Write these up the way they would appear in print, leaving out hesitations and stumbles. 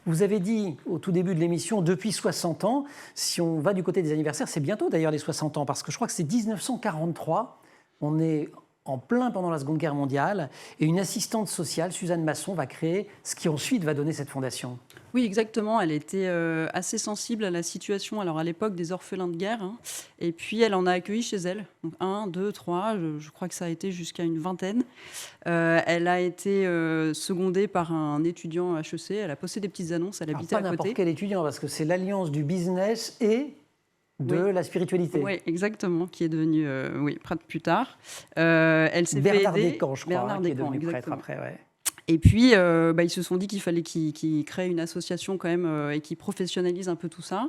Vous avez dit au tout début de l'émission, depuis 60 ans, si on va du côté des anniversaires, c'est bientôt d'ailleurs les 60 ans, parce que je crois que c'est 1943, on est en plein pendant la Seconde Guerre mondiale, et une assistante sociale, Suzanne Masson, va créer ce qui ensuite va donner cette fondation. Oui, exactement. Elle était assez sensible à la situation, alors à l'époque des orphelins de guerre, hein. Et puis elle en a accueilli chez elle. Donc 1, 2, 3, je crois que ça a été jusqu'à une vingtaine. Elle a été secondée par un étudiant HEC. Elle a posté des petites annonces, elle Alors, habitait pas à n'importe côté. quel étudiant, parce que c'est l'alliance du business et de Oui. la spiritualité. Oui, exactement, qui est devenu prêtre plus tard. Elle s'est fait Bernard aider. Descamps, je crois, Bernard qui est Descamps, devenu prêtre exactement. après. Ouais. Et puis, ils se sont dit qu'il fallait qu'ils créent une association quand même et qu'ils professionnalisent un peu tout ça.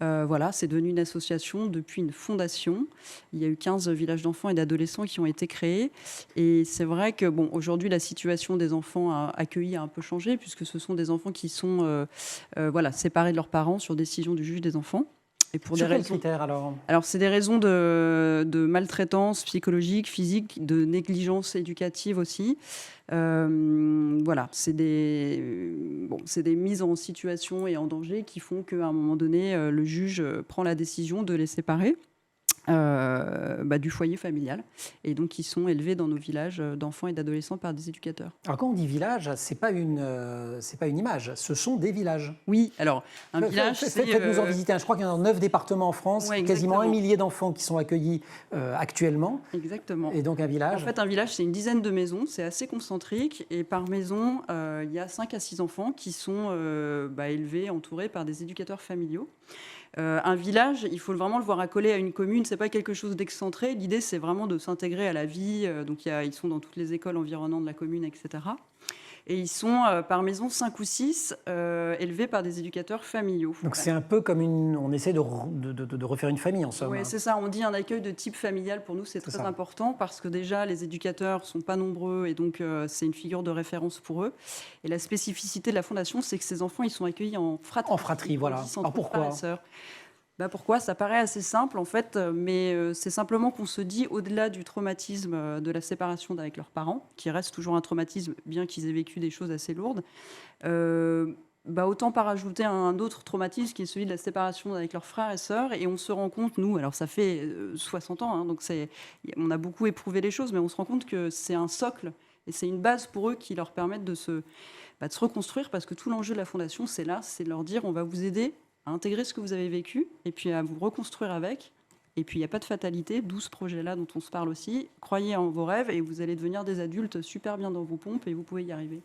Voilà, c'est devenu une association depuis une fondation. Il y a eu 15 villages d'enfants et d'adolescents qui ont été créés. Et c'est vrai que bon, aujourd'hui, la situation des enfants accueillis a un peu changé, puisque ce sont des enfants qui sont voilà, séparés de leurs parents sur décision du juge des enfants. Et pour Sur des quels raisons... critères alors? Alors, c'est des raisons de maltraitance psychologique, physique, de négligence éducative aussi. Voilà, c'est des mises en situation et en danger qui font qu'à un moment donné, le juge prend la décision de les séparer du foyer familial. Et donc, ils sont élevés dans nos villages d'enfants et d'adolescents par des éducateurs. Alors quand on dit village, c'est pas une image, ce sont des villages. Oui, alors, un village, c'est... Faites-nous en visiter un. Je crois qu'il y en a 9 départements en France, Ouais, quasiment 1 exactement. millier d'enfants qui sont accueillis actuellement. Exactement. Et donc un En village. fait, un village, c'est une dizaine de maisons, c'est assez concentrique. Et par maison, il y a 5 à 6 enfants qui sont élevés, entourés par des éducateurs familiaux. Un village, il faut vraiment le voir accolé à une commune, c'est pas quelque chose d'excentré. L'idée, c'est vraiment de s'intégrer à la vie. Donc, ils sont dans toutes les écoles environnantes de la commune, etc. Et ils sont, par maison, 5 ou 6, élevés par des éducateurs familiaux. Donc c'est un peu comme on essaie de refaire une famille en somme. Oui, c'est ça. On dit un accueil de type familial. Pour nous, c'est très important parce que déjà, les éducateurs ne sont pas nombreux et donc c'est une figure de référence pour eux. Et la spécificité de la fondation, c'est que ces enfants, ils sont accueillis en fratrie. En fratrie, voilà. Alors pourquoi? Pourquoi? Ça paraît assez simple en fait, mais c'est simplement qu'on se dit, au-delà du traumatisme de la séparation d'avec leurs parents, qui reste toujours un traumatisme, bien qu'ils aient vécu des choses assez lourdes, autant pas rajouter un autre traumatisme qui est celui de la séparation avec leurs frères et sœurs. Et on se rend compte, nous, alors ça fait 60 ans, hein, donc on a beaucoup éprouvé les choses, mais on se rend compte que c'est un socle et c'est une base pour eux qui leur permettent de se reconstruire, parce que tout l'enjeu de la fondation, c'est de leur dire, on va vous aider à intégrer ce que vous avez vécu et puis à vous reconstruire avec. Et puis, il n'y a pas de fatalité, d'où ce projet-là dont on se parle aussi. Croyez en vos rêves et vous allez devenir des adultes super bien dans vos pompes et vous pouvez y arriver.